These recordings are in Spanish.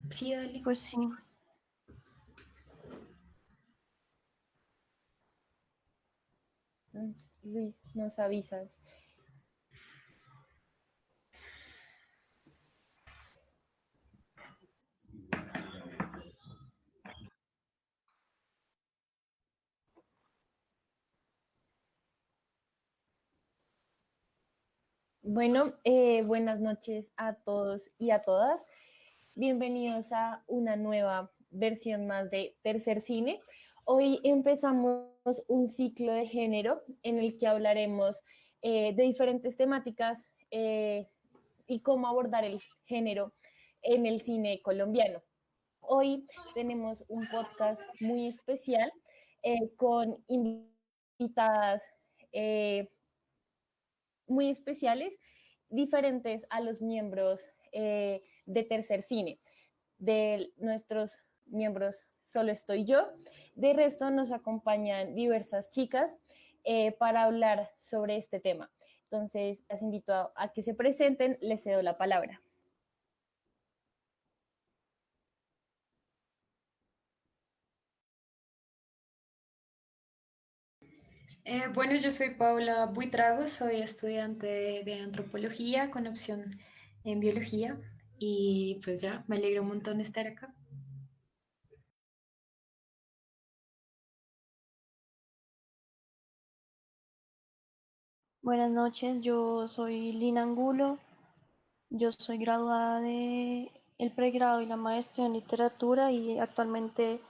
Sí, dale. Pues sí. Entonces, Luis, nos avisas. Bueno, buenas noches a todos y a todas. Bienvenidos a una nueva versión más de Tercer Cine. Hoy empezamos un ciclo de género en el que hablaremos de diferentes temáticas y cómo abordar el género en el cine colombiano. Hoy tenemos un podcast muy especial con invitadas eh, muy especiales, diferentes a los miembros de Tercer Cine. De nuestros miembros solo estoy yo. De resto nos acompañan diversas chicas para hablar sobre este tema. Entonces, las invito a que se presenten, les cedo la palabra. Bueno, yo soy Paula Buitrago, soy estudiante de antropología con opción en biología y pues ya, me alegro un montón de estar acá. Buenas noches, yo soy Lina Angulo, yo soy graduada de el pregrado y la maestría en literatura y actualmente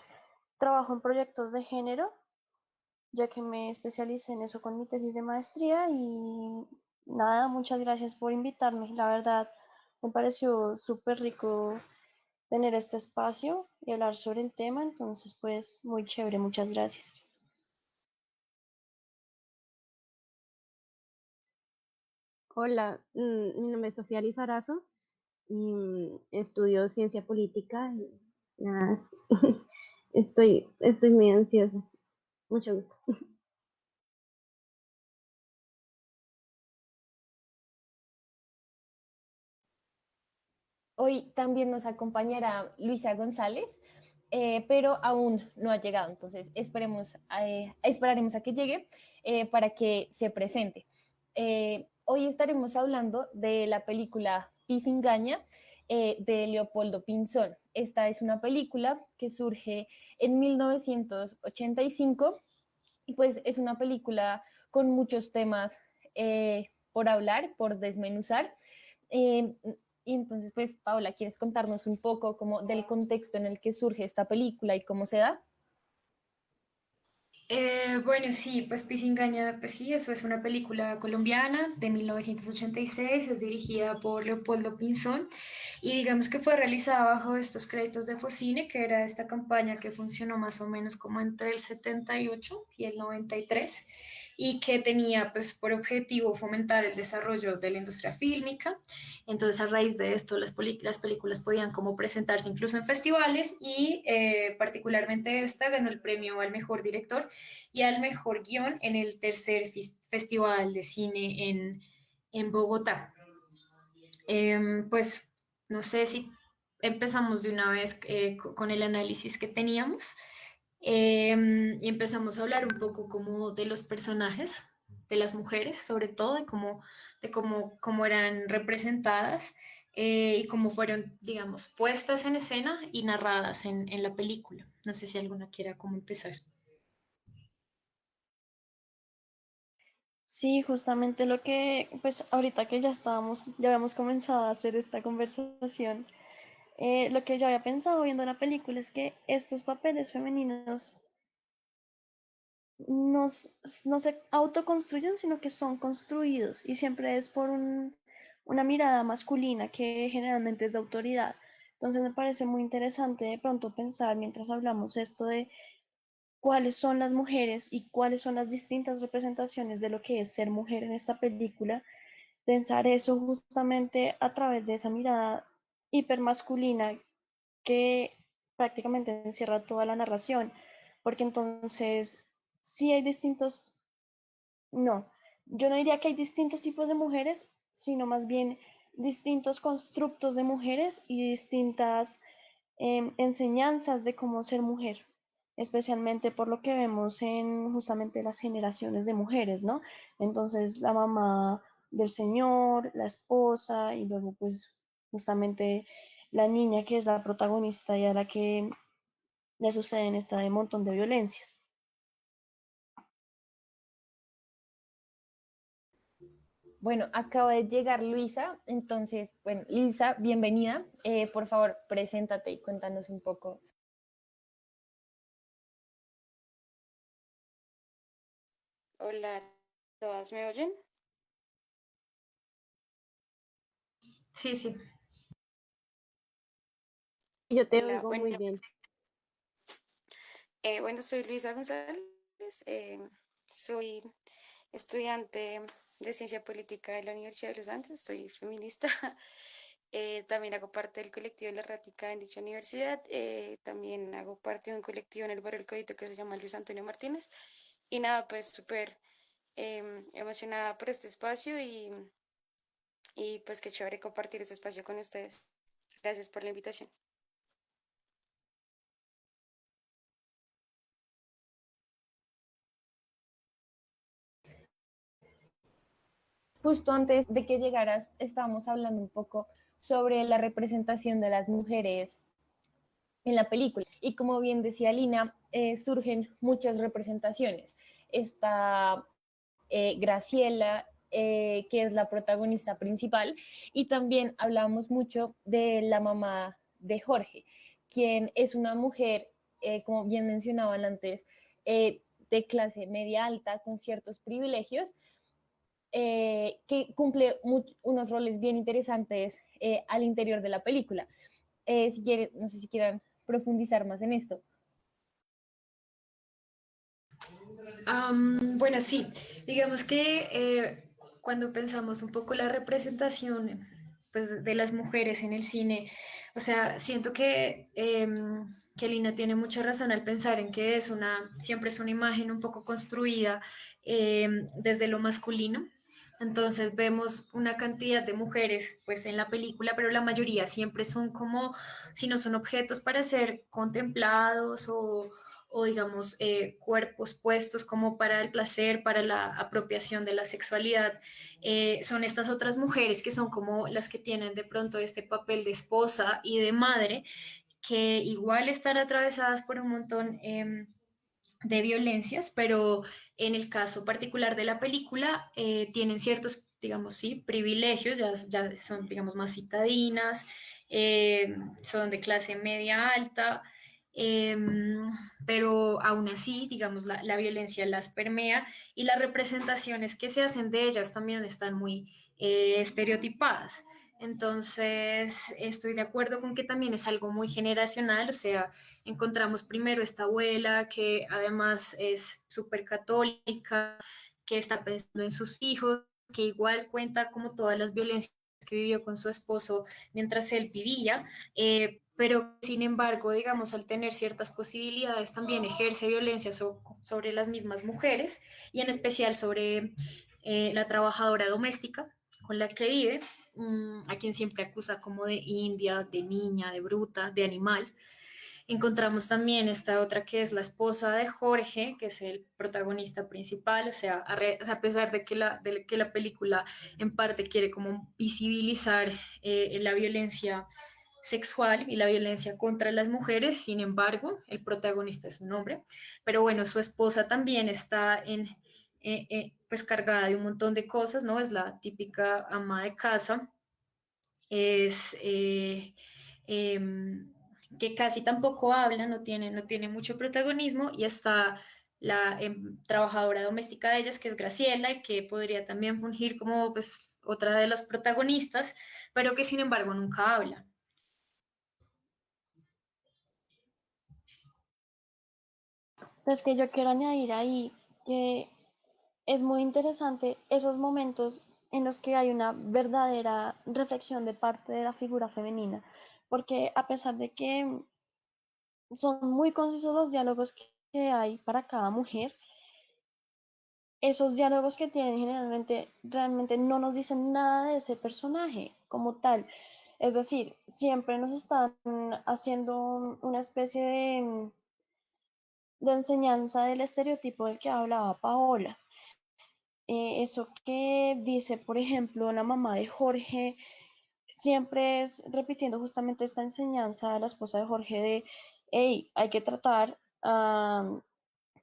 trabajo en proyectos de género, ya que me especialicé en eso con mi tesis de maestría y nada, muchas gracias por invitarme. La verdad, me pareció súper rico tener este espacio y hablar sobre el tema, entonces pues muy chévere, muchas gracias. Hola, mi nombre es Sofía Lizarazo y estudio ciencia política y nada, estoy muy ansiosa. Mucho gusto. Hoy también nos acompañará Luisa González, pero aún no ha llegado, entonces esperaremos a que llegue para que se presente. Hoy estaremos hablando de la película Pisingaña de Leopoldo Pinzón. Esta es una película que surge en 1985 y pues es una película con muchos temas por hablar, por desmenuzar. Eh, y entonces, pues, Paula, ¿quieres contarnos un poco como del contexto en el que surge esta película y cómo se da? Bueno, sí, pues Pisingaña, pues sí, eso es una película colombiana de 1986, es dirigida por Leopoldo Pinzón y digamos que fue realizada bajo estos créditos de Focine, que era esta campaña que funcionó más o menos como entre el 78 y el 93 y que tenía pues por objetivo fomentar el desarrollo de la industria fílmica. Entonces a raíz de esto las películas podían como presentarse incluso en festivales y particularmente esta ganó el premio al mejor director y al mejor guión en el tercer Festival de Cine en Bogotá. Pues no sé si empezamos de una vez con el análisis que teníamos y empezamos a hablar un poco como de los personajes, de las mujeres, sobre todo, cómo eran representadas y cómo fueron, digamos, puestas en escena y narradas en la película. No sé si alguna quiera como empezar. Sí, justamente lo que, pues ahorita que ya habíamos comenzado a hacer esta conversación, lo que yo había pensado viendo la película es que estos papeles femeninos nos, no se autoconstruyen, sino que son construidos y siempre es por una mirada masculina que generalmente es de autoridad. Entonces me parece muy interesante de pronto pensar mientras hablamos esto de cuáles son las mujeres y cuáles son las distintas representaciones de lo que es ser mujer en esta película, pensar eso justamente a través de esa mirada hipermasculina que prácticamente encierra toda la narración, porque entonces sí hay distintos, no, yo no diría que hay distintos tipos de mujeres, sino más bien distintos constructos de mujeres y distintas enseñanzas de cómo ser mujer, especialmente por lo que vemos en justamente las generaciones de mujeres, ¿no? Entonces, la mamá del señor, la esposa y luego pues justamente la niña que es la protagonista y a la que le suceden este montón de violencias. Bueno, acaba de llegar Luisa, entonces, bueno, Luisa, bienvenida. Por favor, preséntate y cuéntanos un poco. Hola, ¿todas me oyen? Sí, sí. Yo te Hola, oigo bueno, muy bien. bueno, soy Luisa González, eh, soy estudiante de Ciencia Política de la Universidad de los Andes, soy feminista, también hago parte del colectivo La Rática en dicha universidad, también hago parte de un colectivo en el barrio El Codito que se llama Luis Antonio Martínez, y nada, pues súper emocionada por este espacio y pues qué chévere compartir este espacio con ustedes. Gracias por la invitación. Justo antes de que llegaras, estábamos hablando un poco sobre la representación de las mujeres en la película. Y como bien decía Lina, surgen muchas representaciones. Está Graciela, que es la protagonista principal, y también hablamos mucho de la mamá de Jorge, quien es una mujer, como bien mencionaban antes, de clase media alta, con ciertos privilegios, que cumple unos roles bien interesantes al interior de la película. Si quieren, no sé si quieran profundizar más en esto. Bueno, sí, digamos que cuando pensamos un poco la representación pues, de las mujeres en el cine, o sea, siento que Lina tiene mucha razón al pensar en que siempre es una imagen un poco construida desde lo masculino. Entonces vemos una cantidad de mujeres pues en la película, pero la mayoría siempre son como, si no son objetos para ser contemplados o digamos cuerpos puestos como para el placer, para la apropiación de la sexualidad, son estas otras mujeres que son como las que tienen de pronto este papel de esposa y de madre, que igual están atravesadas por un montón de violencias, pero en el caso particular de la película tienen ciertos, digamos, sí, privilegios, ya son, digamos, más citadinas, son de clase media alta, eh, pero aún así, digamos, la violencia las permea y las representaciones que se hacen de ellas también están muy estereotipadas. Entonces, estoy de acuerdo con que también es algo muy generacional, o sea, encontramos primero esta abuela que además es súper católica, que está pensando en sus hijos, que igual cuenta como todas las violencias que vivió con su esposo mientras él vivía, pero sin embargo, digamos, al tener ciertas posibilidades, también ejerce violencia sobre las mismas mujeres y en especial sobre la trabajadora doméstica con la que vive, a quien siempre acusa como de india, de niña, de bruta, de animal. Encontramos también esta otra que es la esposa de Jorge, que es el protagonista principal, a pesar de que la película en parte quiere como visibilizar la violencia sexual y la violencia contra las mujeres, sin embargo, el protagonista es un hombre, pero bueno, su esposa también está pues cargada de un montón de cosas, ¿no? Es la típica ama de casa, es que casi tampoco habla, no tiene mucho protagonismo y está la trabajadora doméstica de ellas, que es Graciela, y que podría también fungir como pues otra de las protagonistas, pero que sin embargo nunca habla. Es que yo quiero añadir ahí que es muy interesante esos momentos en los que hay una verdadera reflexión de parte de la figura femenina, porque a pesar de que son muy concisos los diálogos que hay para cada mujer, esos diálogos que tienen generalmente realmente no nos dicen nada de ese personaje como tal. Es decir, siempre nos están haciendo una especie de enseñanza del estereotipo del que hablaba Paola. Eso que dice, por ejemplo, la mamá de Jorge, siempre es repitiendo justamente esta enseñanza a la esposa de Jorge de, hey, hay que tratar a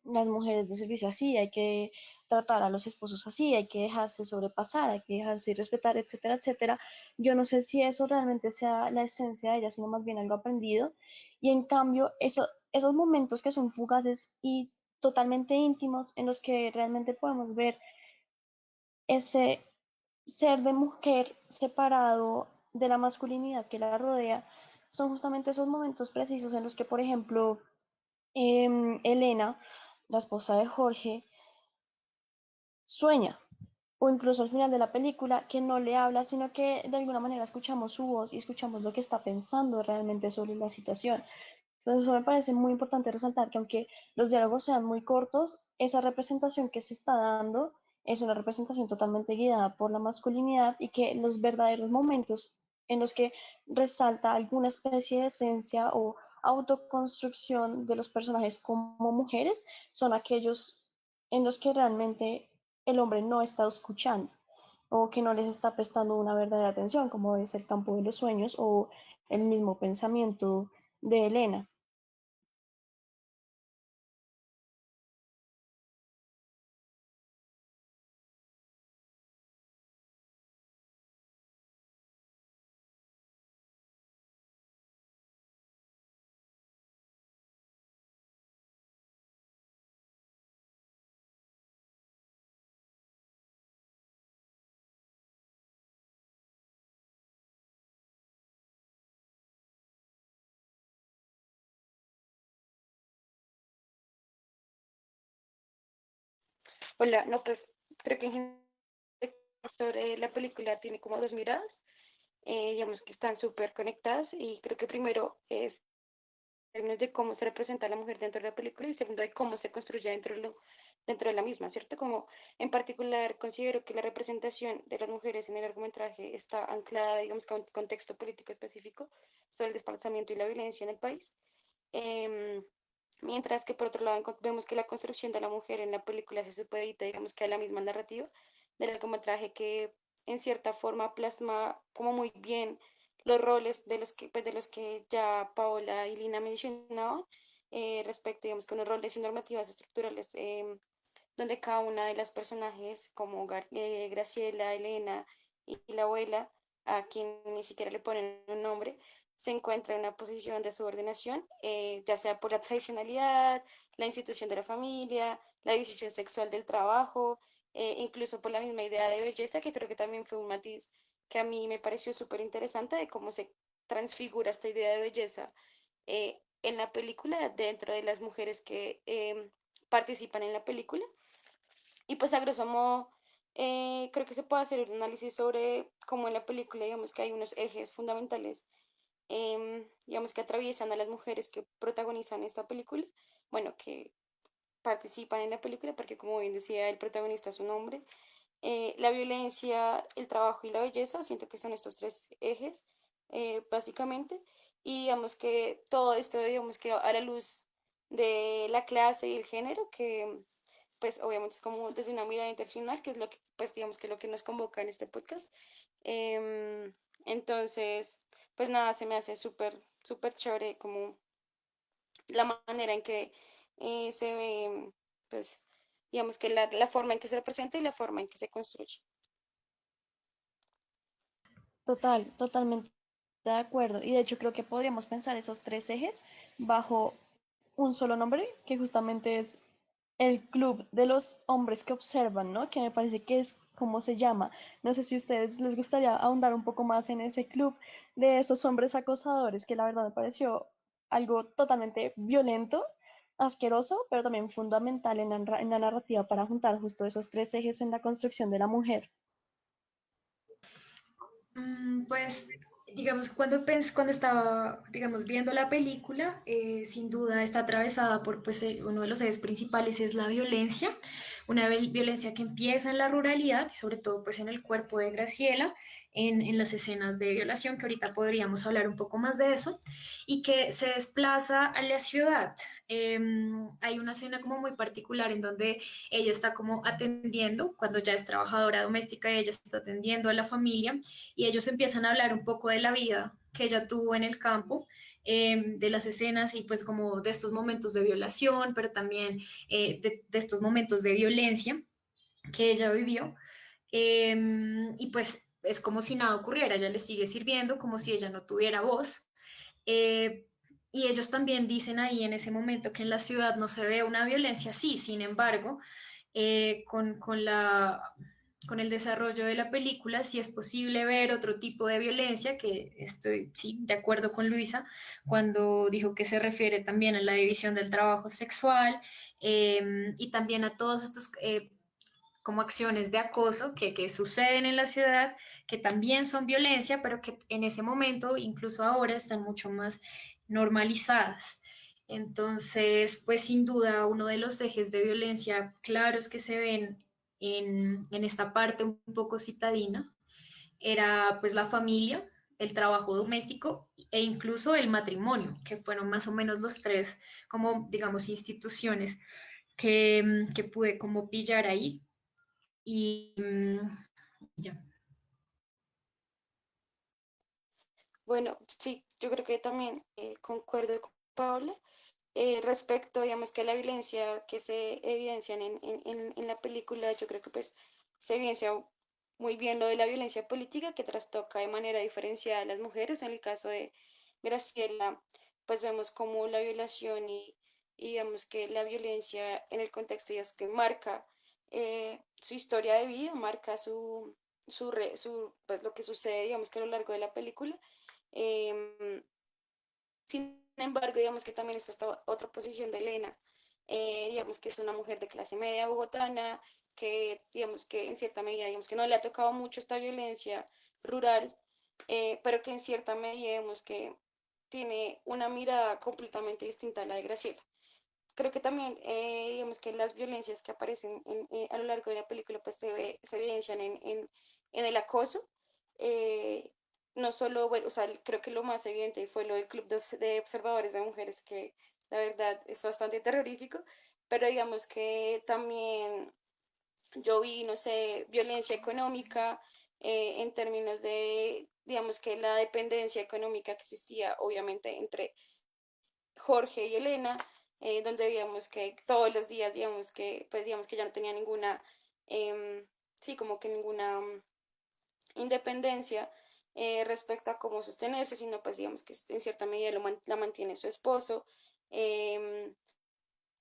las mujeres de servicio así, hay que tratar a los esposos así, hay que dejarse sobrepasar, hay que dejarse respetar, etcétera, etcétera. Yo no sé si eso realmente sea la esencia de ella, sino más bien algo aprendido. Y en cambio, esos momentos que son fugaces y totalmente íntimos, en los que realmente podemos ver ese ser de mujer separado de la masculinidad que la rodea, son justamente esos momentos precisos en los que, por ejemplo, Elena, la esposa de Jorge, sueña, o incluso al final de la película, que no le habla, sino que de alguna manera escuchamos su voz y escuchamos lo que está pensando realmente sobre la situación. Entonces, eso me parece muy importante resaltar que aunque los diálogos sean muy cortos, esa representación que se está dando es una representación totalmente guiada por la masculinidad y que los verdaderos momentos en los que resalta alguna especie de esencia o autoconstrucción de los personajes como mujeres son aquellos en los que realmente el hombre no está escuchando o que no les está prestando una verdadera atención, como es el campo de los sueños o el mismo pensamiento de Elena. Hola, no, pues creo que en general sobre la película tiene como dos miradas, digamos que están súper conectadas y creo que primero es términos de cómo se representa a la mujer dentro de la película y segundo de cómo se construye dentro de la misma, ¿cierto? Como en particular considero que la representación de las mujeres en el largometraje está anclada, digamos, con un contexto político específico sobre el desplazamiento y la violencia en el país. Em, Mientras que por otro lado vemos que la construcción de la mujer en la película se supedita, digamos que a la misma narrativa del largometraje que en cierta forma plasma como muy bien los roles de los que, pues, de los que ya Paola y Lina mencionaban, respecto, digamos, con los roles y normativas estructurales, donde cada una de las personajes, como Graciela, Elena y la abuela, a quien ni siquiera le ponen un nombre, se encuentra en una posición de subordinación, ya sea por la tradicionalidad, la institución de la familia, la división sexual del trabajo, incluso por la misma idea de belleza, que creo que también fue un matiz que a mí me pareció súper interesante de cómo se transfigura esta idea de belleza en la película dentro de las mujeres que participan en la película. Y pues a grosso modo, creo que se puede hacer un análisis sobre cómo en la película, digamos que hay unos ejes fundamentales, digamos que atraviesan a las mujeres que protagonizan esta película, bueno, que participan en la película, porque como bien decía, el protagonista es un hombre. La violencia, el trabajo y la belleza, siento que son estos tres ejes, básicamente, y digamos que todo esto, digamos que a la luz de la clase y el género, que pues obviamente es como desde una mirada intencional, que es lo que, pues digamos que lo que nos convoca en este podcast. Em, entonces, pues nada, se me hace súper, súper chévere como la manera en que se ve, pues digamos que la forma en que se representa y la forma en que se construye. Totalmente de acuerdo. Y de hecho creo que podríamos pensar esos tres ejes bajo un solo nombre, que justamente es el club de los hombres que observan, ¿no? Que me parece que es como se llama. No sé si a ustedes les gustaría ahondar un poco más en ese club de esos hombres acosadores, que la verdad me pareció algo totalmente violento, asqueroso, pero también fundamental en la narrativa para juntar justo esos tres ejes en la construcción de la mujer. Pues, digamos, cuando estaba, digamos, viendo la película, sin duda está atravesada por, pues, uno de los ejes principales es la violencia, una violencia que empieza en la ruralidad, y sobre todo, pues, en el cuerpo de Graciela, en las escenas de violación, que ahorita podríamos hablar un poco más de eso, y que se desplaza a la ciudad. Hay una escena como muy particular en donde ella está como atendiendo, cuando ya es trabajadora doméstica, ella está atendiendo a la familia y ellos empiezan a hablar un poco de la vida que ella tuvo en el campo, de las escenas y pues como de estos momentos de violación, pero también de estos momentos de violencia que ella vivió. Y pues es como si nada ocurriera, ella le sigue sirviendo como si ella no tuviera voz. Eh, y ellos también dicen ahí en ese momento que en la ciudad no se ve una violencia así, sin embargo, con el desarrollo de la película, sí es posible ver otro tipo de violencia, que estoy, sí, de acuerdo con Luisa, cuando dijo que se refiere también a la división del trabajo sexual, y también a todos estos como acciones de acoso que suceden en la ciudad, que también son violencia, pero que en ese momento, incluso ahora, están mucho más normalizadas. Entonces, pues sin duda, uno de los ejes de violencia claros que se ven en esta parte un poco citadina era pues la familia, el trabajo doméstico e incluso el matrimonio, que fueron más o menos los tres, como digamos, instituciones que pude como pillar ahí y ya. Bueno, sí, yo creo que también concuerdo con Paula. Respecto, digamos, que a la violencia que se evidencian en la película, yo creo que pues se evidencia muy bien lo de la violencia política que trastoca de manera diferenciada a las mujeres. En el caso de Graciela, pues vemos como la violación y digamos que la violencia en el contexto ya es que marca su historia de vida, marca pues lo que sucede, digamos que a lo largo de la película. Em, Sin embargo, digamos que también está esta otra posición de Elena, digamos que es una mujer de clase media bogotana, que digamos que en cierta medida, digamos que no le ha tocado mucho esta violencia rural, pero que en cierta medida, digamos que tiene una mirada completamente distinta a la de Graciela. Creo que también, digamos que las violencias que aparecen a lo largo de la película, pues se evidencian en el acoso. eh, no solo, bueno, o sea, creo que lo más evidente fue lo del Club de Observadores de Mujeres, que la verdad es bastante terrorífico, pero digamos que también yo vi, no sé, violencia económica en términos de, digamos que la dependencia económica que existía, obviamente, entre Jorge y Elena, donde digamos que todos los días, digamos que, pues digamos que ya no tenía ninguna, sí, como que ninguna independencia respecto a cómo sostenerse, sino pues digamos que en cierta medida la mantiene su esposo. em,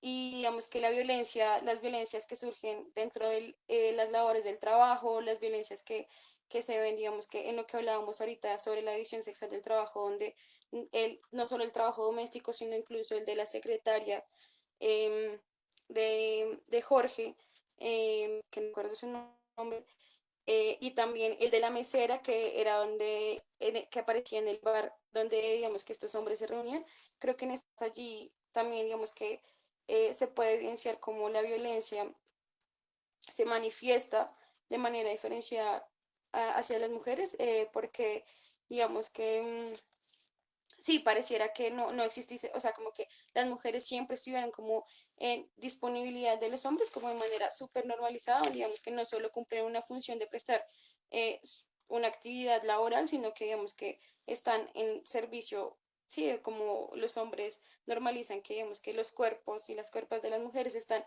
y digamos que la violencia, las violencias que surgen dentro de las labores del trabajo, las violencias que se ven, digamos que en lo que hablábamos ahorita sobre la división sexual del trabajo, donde no solo el trabajo doméstico, sino incluso el de la secretaria em, de Jorge, que no recuerdo su nombre, y también el de la mesera, que era que aparecía en el bar donde digamos que estos hombres se reunían. Creo que en allí también digamos que se puede evidenciar cómo la violencia se manifiesta de manera diferenciada hacia las mujeres, porque digamos que sí, pareciera que no existiese, o sea, como que las mujeres siempre estuvieran como en disponibilidad de los hombres, como de manera súper normalizada, digamos que no solo cumplen una función de prestar una actividad laboral, sino que digamos que están en servicio, sí, como los hombres normalizan que digamos que los cuerpos y las cuerpos de las mujeres están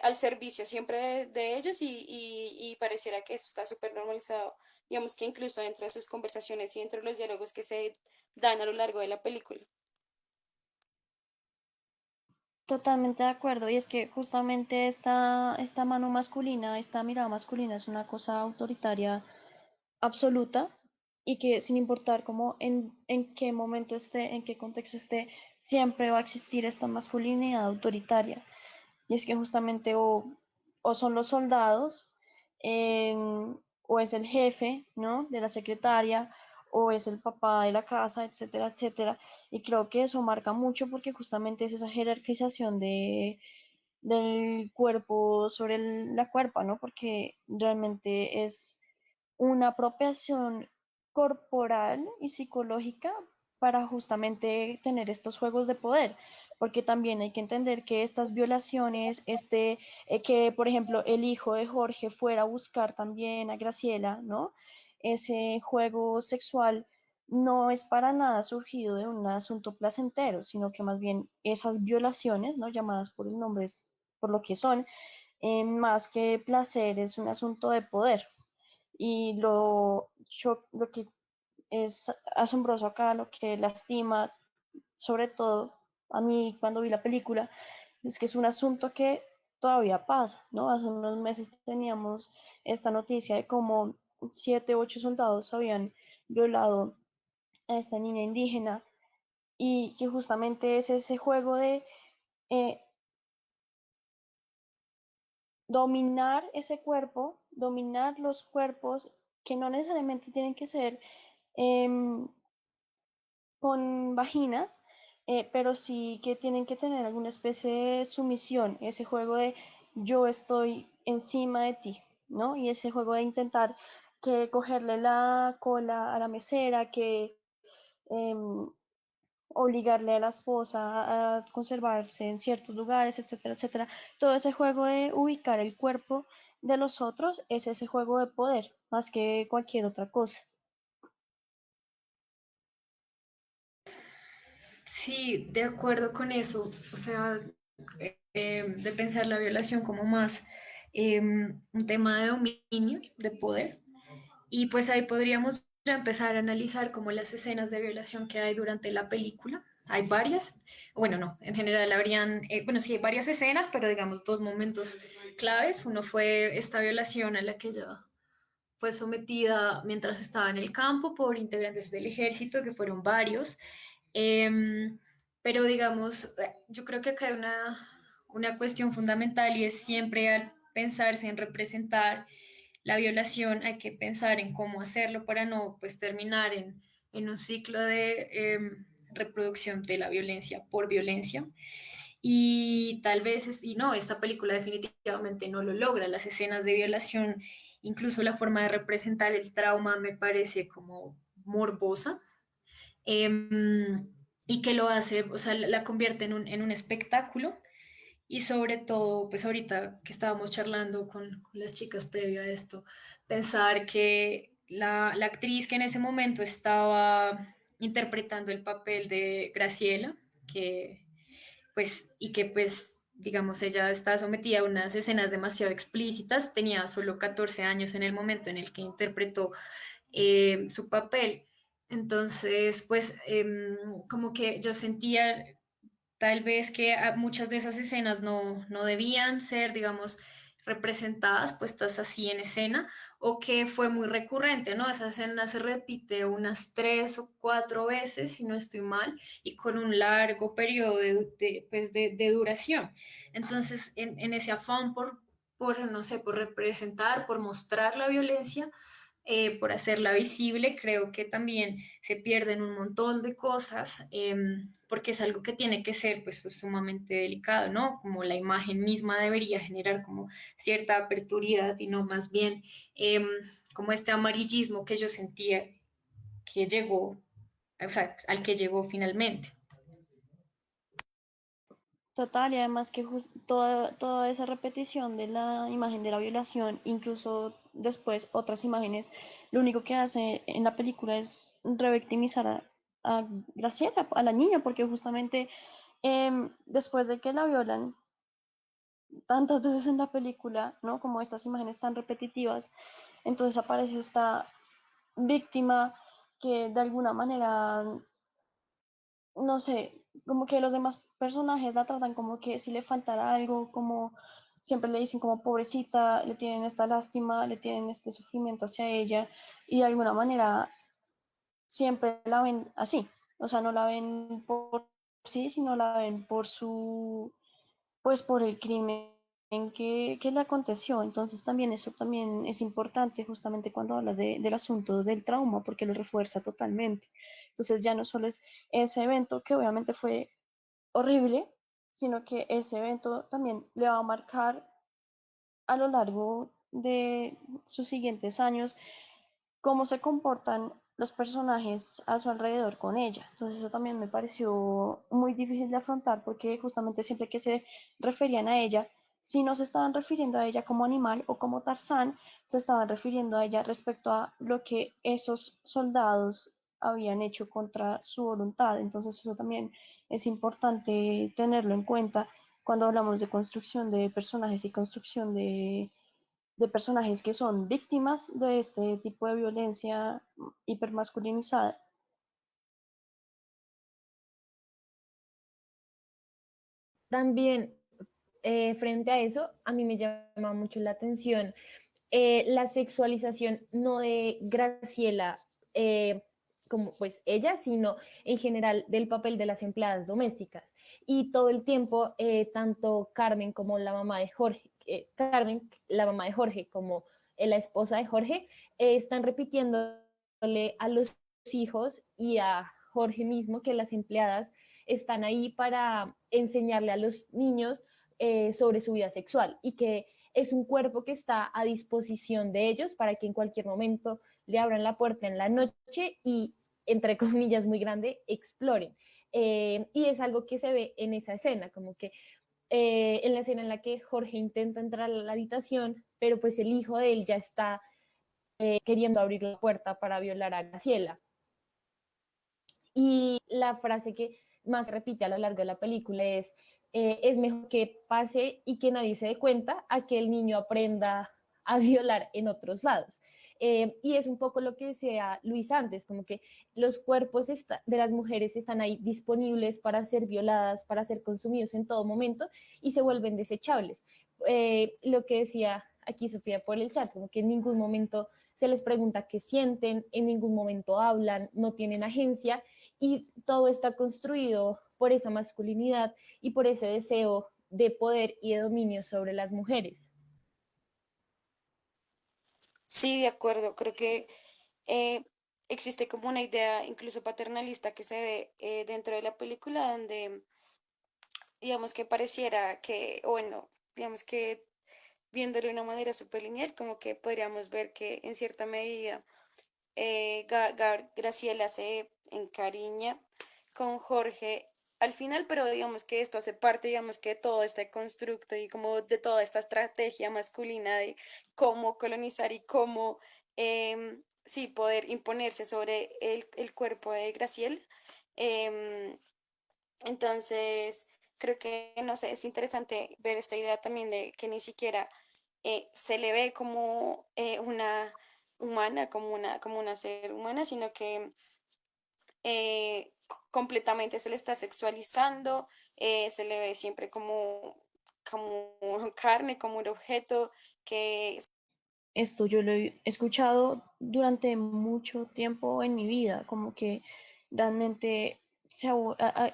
al servicio siempre de ellos y pareciera que eso está súper normalizado, digamos que incluso dentro de sus conversaciones y dentro de los diálogos que se dan a lo largo de la película. Totalmente de acuerdo. Y es que justamente esta mano masculina, esta mirada masculina es una cosa autoritaria absoluta y que sin importar cómo en qué momento esté, en qué contexto esté, siempre va a existir esta masculinidad autoritaria. Y es que justamente o son los soldados, o es el jefe, ¿no? De la secretaria, o es el papá de la casa, etcétera, etcétera. Y creo que eso marca mucho porque justamente es esa jerarquización del cuerpo sobre la cuerpa, ¿no? Porque realmente es una apropiación corporal y psicológica para justamente tener estos juegos de poder, porque también hay que entender que estas violaciones, que por ejemplo el hijo de Jorge fuera a buscar también a Graciela, ¿no? Ese juego sexual no es para nada surgido de un asunto placentero, sino que más bien esas violaciones, ¿no? Llamadas por el nombre, por lo que son, más que placer, es un asunto de poder. Y lo que es asombroso acá, lo que lastima, sobre todo a mí cuando vi la película, es que es un asunto que todavía pasa, ¿no? Hace unos meses teníamos esta noticia de cómo 7, 8 soldados habían violado a esta niña indígena y que justamente es ese juego de eh, dominar ese cuerpo, dominar los cuerpos que no necesariamente tienen que ser em, con vaginas, pero sí que tienen que tener alguna especie de sumisión, ese juego de yo estoy encima de ti, ¿no? Y ese juego de intentar que cogerle la cola a la mesera, que em, obligarle a la esposa a conservarse en ciertos lugares, etcétera, etcétera. Todo ese juego de ubicar el cuerpo de los otros es ese juego de poder, más que cualquier otra cosa. Sí, de acuerdo con eso. O sea, de pensar la violación como más un tema de dominio, de poder. Y pues ahí podríamos ya empezar a analizar como las escenas de violación que hay durante la película. Hay varias, bueno, no, en general habrían, bueno, sí hay varias escenas, pero digamos dos momentos claves. Uno fue esta violación a la que ella fue sometida mientras estaba en el campo por integrantes del ejército, que fueron varios. Em, pero digamos, yo creo que acá hay una cuestión fundamental y es siempre al pensarse en representar la violación, hay que pensar en cómo hacerlo para no pues, terminar en un ciclo de reproducción de la violencia por violencia. Y tal vez, y no, esta película definitivamente no lo logra. Las escenas de violación, incluso la forma de representar el trauma me parece como morbosa. Y que lo hace, o sea, la convierte en un espectáculo y sobre todo, pues ahorita que estábamos charlando con las chicas previo a esto, pensar que la actriz que en ese momento estaba interpretando el papel de Graciela, que pues, y que pues, digamos, ella está sometida a unas escenas demasiado explícitas, tenía solo 14 años en el momento en el que interpretó su papel. Entonces, pues, como que yo sentía tal vez que muchas de esas escenas no debían ser, digamos, representadas, puestas así en escena, o que fue muy recurrente, ¿no? Esa escena se repite unas 3 o 4 veces, si no estoy mal, y con un largo periodo pues de duración. Entonces, en ese afán no sé, por representar, por mostrar la violencia, por hacerla visible, creo que también se pierden un montón de cosas, porque es algo que tiene que ser pues sumamente delicado, ¿no? Como la imagen misma debería generar como cierta aperturidad y no más bien como este amarillismo que yo sentía que llegó, o sea, al que llegó finalmente. Total, y además que toda esa repetición de la imagen de la violación, incluso después otras imágenes, lo único que hace en la película es revictimizar a Graciela, a la niña, porque justamente después de que la violan tantas veces en la película, ¿no? Como estas imágenes tan repetitivas, entonces aparece esta víctima que de alguna manera no sé, como que los demás personajes la tratan como que si le faltara algo, como siempre le dicen como pobrecita, le tienen esta lástima, le tienen este sufrimiento hacia ella y de alguna manera siempre la ven así, o sea, no la ven por sí, sino la ven por pues por el crimen que le aconteció. Entonces también eso también es importante justamente cuando hablas del asunto del trauma, porque lo refuerza totalmente. Entonces ya no solo es ese evento que obviamente fue horrible, sino que ese evento también le va a marcar a lo largo de sus siguientes años cómo se comportan los personajes a su alrededor con ella. Entonces eso también me pareció muy difícil de afrontar porque justamente siempre que se referían a ella, si no se estaban refiriendo a ella como animal o como Tarzán, se estaban refiriendo a ella respecto a lo que esos soldados habían hecho contra su voluntad. Entonces eso también es importante tenerlo en cuenta cuando hablamos de construcción de personajes y construcción de personajes que son víctimas de este tipo de violencia hipermasculinizada. También, frente a eso, a mí me llama mucho la atención la sexualización no de Graciela como pues ella, sino en general del papel de las empleadas domésticas. Y todo el tiempo, tanto Carmen como la mamá de Jorge, Carmen, la mamá de Jorge, como la esposa de Jorge, están repitiéndole a los hijos y a Jorge mismo que las empleadas están ahí para enseñarle a los niños sobre su vida sexual y que es un cuerpo que está a disposición de ellos para que en cualquier momento le abran la puerta en la noche y, entre comillas, muy grande, exploren. Y es algo que se ve en esa escena, como que en la escena en la que Jorge intenta entrar a la habitación, pero pues el hijo de él ya está queriendo abrir la puerta para violar a Graciela. Y la frase que más repite a lo largo de la película es mejor que pase y que nadie se dé cuenta a que el niño aprenda a violar en otros lados. Y es un poco lo que decía Luis antes, como que los cuerpos de las mujeres están ahí disponibles para ser violadas, para ser consumidos en todo momento y se vuelven desechables. Lo que decía aquí Sofía por el chat, como que en ningún momento se les pregunta qué sienten, en ningún momento hablan, no tienen agencia y todo está construido por esa masculinidad y por ese deseo de poder y de dominio sobre las mujeres. Sí, de acuerdo. Creo que eh, existe como una idea incluso paternalista que se ve dentro de la película donde, digamos que pareciera que, o bueno, digamos que viéndolo de una manera súper lineal, como que podríamos ver que en cierta medida Graciela se encariña con Jorge al final, pero digamos que esto hace parte, digamos que de todo este constructo y como de toda esta estrategia masculina de cómo colonizar y cómo, sí, poder imponerse sobre el cuerpo de Graciela. Em, entonces, creo que, no sé, es interesante ver esta idea también de que ni siquiera se le ve como una humana, como una ser humana, sino que completamente se le está sexualizando, se le ve siempre como carne, como un objeto que Esto yo lo he escuchado durante mucho tiempo en mi vida, como que realmente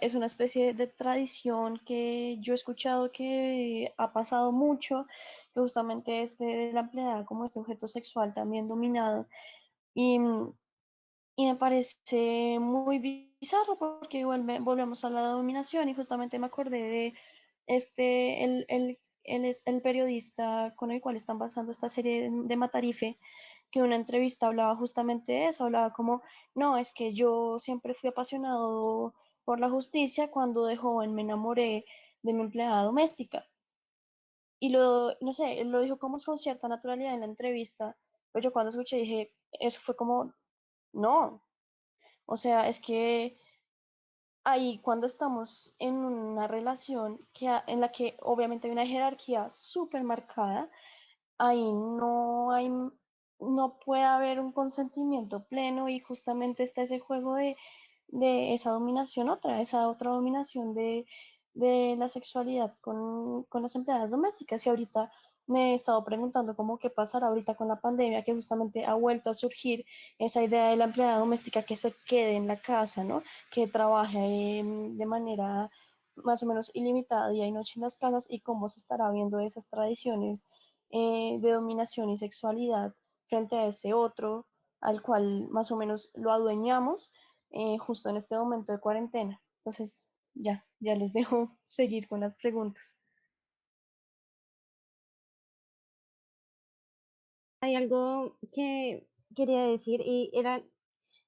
es una especie de tradición que yo he escuchado que ha pasado mucho, que justamente es de la empleada como este objeto sexual también dominado. Y, y me parece muy bizarro porque volvemos a la dominación y justamente me acordé de él es el periodista con el cual están basando esta serie de Matarife, que en una entrevista hablaba justamente de eso, hablaba como, no, es que yo siempre fui apasionado por la justicia, cuando de joven me enamoré de mi empleada doméstica. Y no sé, él lo dijo como con cierta naturalidad en la entrevista, pero yo cuando escuché dije, eso fue como, no, o sea, es que ahí cuando estamos en una relación en la que obviamente hay una jerarquía súper marcada, ahí no puede haber un consentimiento pleno y justamente está ese juego de esa dominación esa otra dominación de la sexualidad con las empleadas domésticas. Y ahorita me he estado preguntando cómo qué pasará ahorita con la pandemia, que justamente ha vuelto a surgir esa idea de la empleada doméstica que se quede en la casa, ¿no? Que trabaje de manera más o menos ilimitada día y noche en las casas y cómo se estará viendo esas tradiciones de dominación y sexualidad frente a ese otro al cual más o menos lo adueñamos justo en este momento de cuarentena. Entonces, ya les dejo seguir con las preguntas. Hay algo que quería decir y era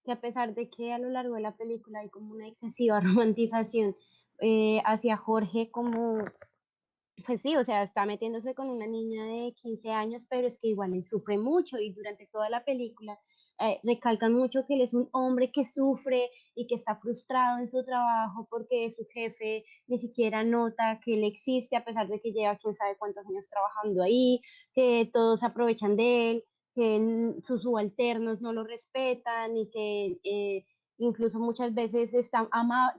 que a pesar de que a lo largo de la película hay como una excesiva romantización hacia Jorge como pues sí, o sea, está metiéndose con una niña de 15 años, pero es que igual él sufre mucho y durante toda la película recalcan mucho que él es un hombre que sufre y que está frustrado en su trabajo porque su jefe ni siquiera nota que él existe a pesar de que lleva quién sabe cuántos años trabajando ahí, que todos se aprovechan de él, que sus subalternos no lo respetan y que incluso muchas veces está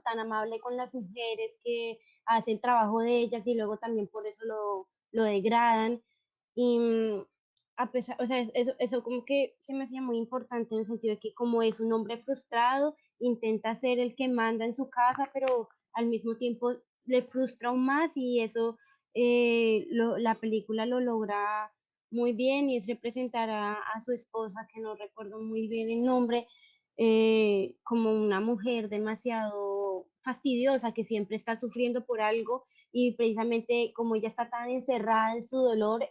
tan amable con las mujeres que hace el trabajo de ellas y luego también por eso lo degradan. Y a pesar, o sea, eso como que se me hacía muy importante en el sentido de que como es un hombre frustrado, intenta ser el que manda en su casa, pero al mismo tiempo le frustra aún más y eso la película lo logra muy bien y es representar a su esposa, que no recuerdo muy bien el nombre, como una mujer demasiado fastidiosa que siempre está sufriendo por algo y precisamente como ella está tan encerrada en su dolor,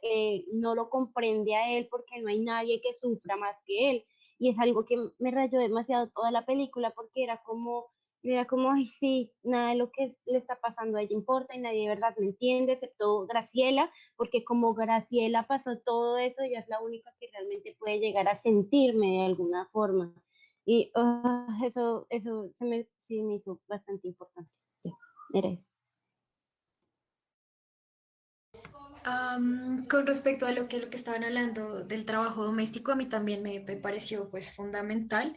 no lo comprende a él porque no hay nadie que sufra más que él. Y es algo que me rayó demasiado toda la película porque era como, ay, sí, nada de lo que le está pasando a ella importa y nadie de verdad me entiende, excepto Graciela, porque como Graciela pasó todo eso, ella es la única que realmente puede llegar a sentirme de alguna forma. Y eso sí me hizo bastante importante. Ya, era eso. Con respecto a lo que estaban hablando del trabajo doméstico, a mí también me pareció pues fundamental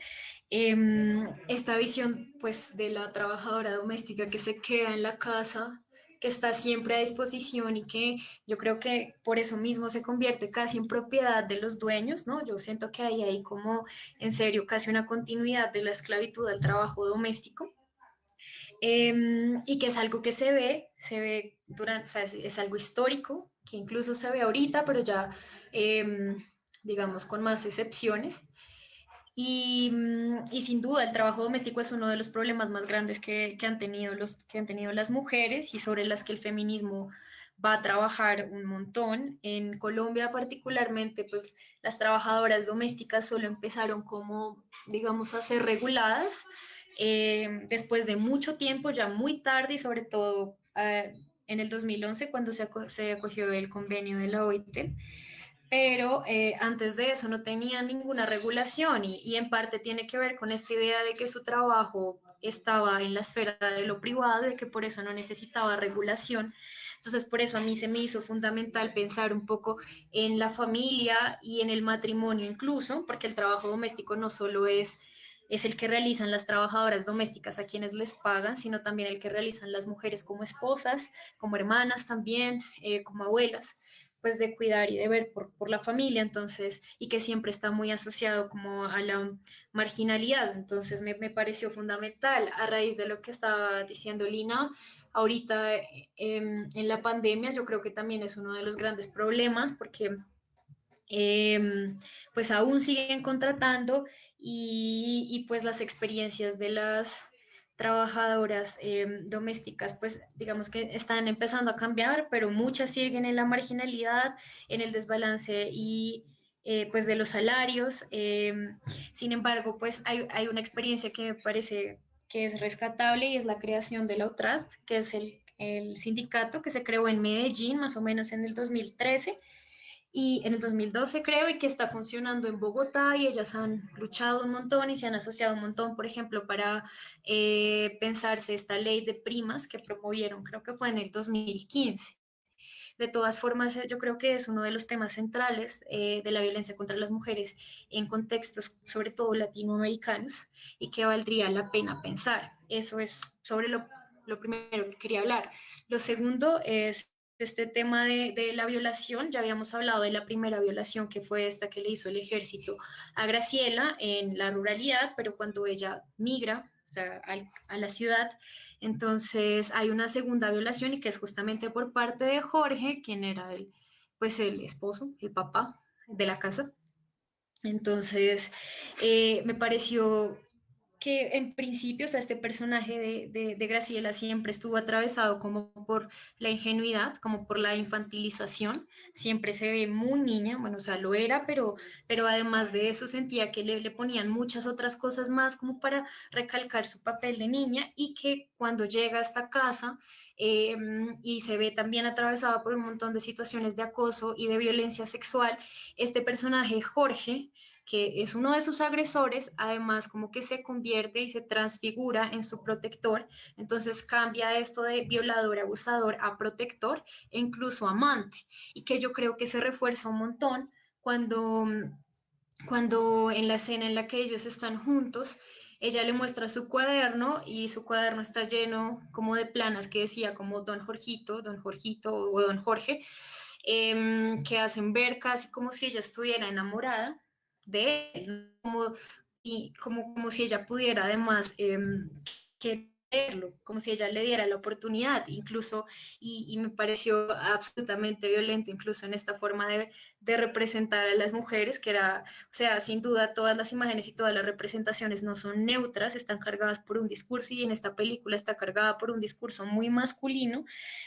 esta visión pues de la trabajadora doméstica que se queda en la casa, que está siempre a disposición y que yo creo que por eso mismo se convierte casi en propiedad de los dueños, ¿no? Yo siento que hay como en serio casi una continuidad de la esclavitud al trabajo doméstico y que es algo que se ve durante, o sea, es algo histórico, que incluso se ve ahorita, pero ya, digamos, con más excepciones. Y sin duda el trabajo doméstico es uno de los problemas más grandes que han tenido las mujeres y sobre las que el feminismo va a trabajar un montón. En Colombia particularmente, pues las trabajadoras domésticas solo empezaron como, digamos, a ser reguladas después de mucho tiempo, ya muy tarde y sobre todo en el 2011 cuando se acogió el convenio de la OIT, pero antes de eso no tenían ninguna regulación y en parte tiene que ver con esta idea de que su trabajo estaba en la esfera de lo privado, de que por eso no necesitaba regulación. Entonces, por eso a mí se me hizo fundamental pensar un poco en la familia y en el matrimonio incluso, porque el trabajo doméstico no solo es el que realizan las trabajadoras domésticas a quienes les pagan, sino también el que realizan las mujeres como esposas, como hermanas también, como abuelas pues de cuidar y de ver por la familia, entonces, y que siempre está muy asociado como a la marginalidad, entonces me pareció fundamental a raíz de lo que estaba diciendo Lina, ahorita en la pandemia yo creo que también es uno de los grandes problemas porque pues aún siguen contratando y pues las experiencias de las trabajadoras domésticas pues digamos que están empezando a cambiar, pero muchas siguen en la marginalidad, en el desbalance y pues de los salarios. Sin embargo, pues hay una experiencia que me parece que es rescatable y es la creación de la UTRAST, que es el sindicato que se creó en Medellín más o menos en el 2013 y en el 2012 creo, y que está funcionando en Bogotá y ellas han luchado un montón y se han asociado un montón, por ejemplo, para pensarse esta ley de primas que promovieron, creo que fue en el 2015. De todas formas, yo creo que es uno de los temas centrales de la violencia contra las mujeres en contextos, sobre todo latinoamericanos, y que valdría la pena pensar. Eso es sobre lo primero que quería hablar. Lo segundo es este tema de la violación. Ya habíamos hablado de la primera violación, que fue esta que le hizo el ejército a Graciela en la ruralidad, pero cuando ella migra, o sea, a la ciudad, entonces hay una segunda violación y que es justamente por parte de Jorge, quien era pues el esposo, el papá de la casa. Entonces, me pareció que en principio, o sea, este personaje de Graciela siempre estuvo atravesado como por la ingenuidad, como por la infantilización, siempre se ve muy niña, bueno, o sea, lo era, pero además de eso sentía que le ponían muchas otras cosas más como para recalcar su papel de niña y que cuando llega a esta casa eh, y se ve también atravesada por un montón de situaciones de acoso y de violencia sexual, este personaje Jorge, que es uno de sus agresores, además como que se convierte y se transfigura en su protector, entonces cambia esto de violador, abusador a protector e incluso amante, y que yo creo que se refuerza un montón cuando, cuando en la escena en la que ellos están juntos, ella le muestra su cuaderno y su cuaderno está lleno como de planas que decía como Don Jorgito o Don Jorge, que hacen ver casi como si ella estuviera enamorada de él, como, y como si ella pudiera además quererlo, como si ella le diera la oportunidad, incluso, y me pareció absolutamente violento, incluso en esta forma de representar a las mujeres, que era, o sea, sin duda todas las imágenes y todas las representaciones no son neutras, están cargadas por un discurso y en esta película está cargada por un discurso muy masculino,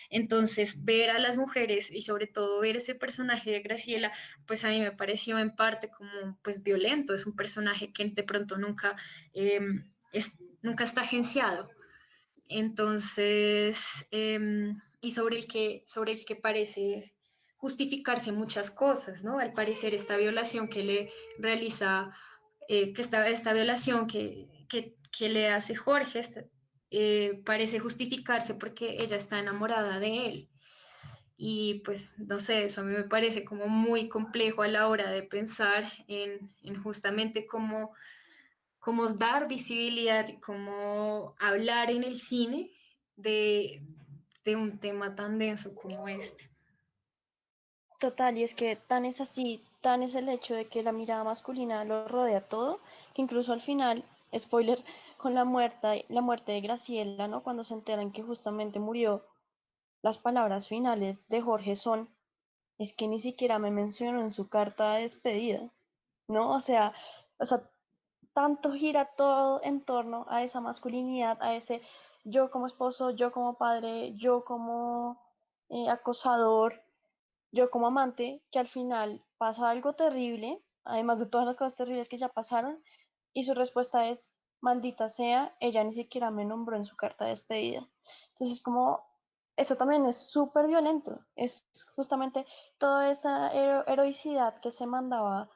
entonces ver a las mujeres y sobre todo ver ese personaje de Graciela, pues a mí me pareció en parte como pues violento, es un personaje que de pronto nunca, eh, nunca está agenciado, entonces, y sobre el que parece justificarse muchas cosas, ¿no? Al parecer esta violación que le realiza, esta violación que le hace Jorge, parece justificarse porque ella está enamorada de él. Y pues, no sé, eso a mí me parece como muy complejo a la hora de pensar en justamente cómo dar visibilidad y cómo hablar en el cine de, de un tema tan denso como este. Total, y es que tan es así, tan es el hecho de que la mirada masculina lo rodea todo, que incluso al final, spoiler, con la muerte de Graciela, ¿no? Cuando se enteran que justamente murió, las palabras finales de Jorge son, es que ni siquiera me mencionó en su carta de despedida, ¿no? O sea, tanto gira todo en torno a esa masculinidad, a ese yo como esposo, yo como padre, yo como acosador, yo como amante, que al final pasa algo terrible, además de todas las cosas terribles que ya pasaron, y su respuesta es, maldita sea, ella ni siquiera me nombró en su carta de despedida. Entonces, como, eso también es súper violento, es justamente toda esa heroicidad que se mandaba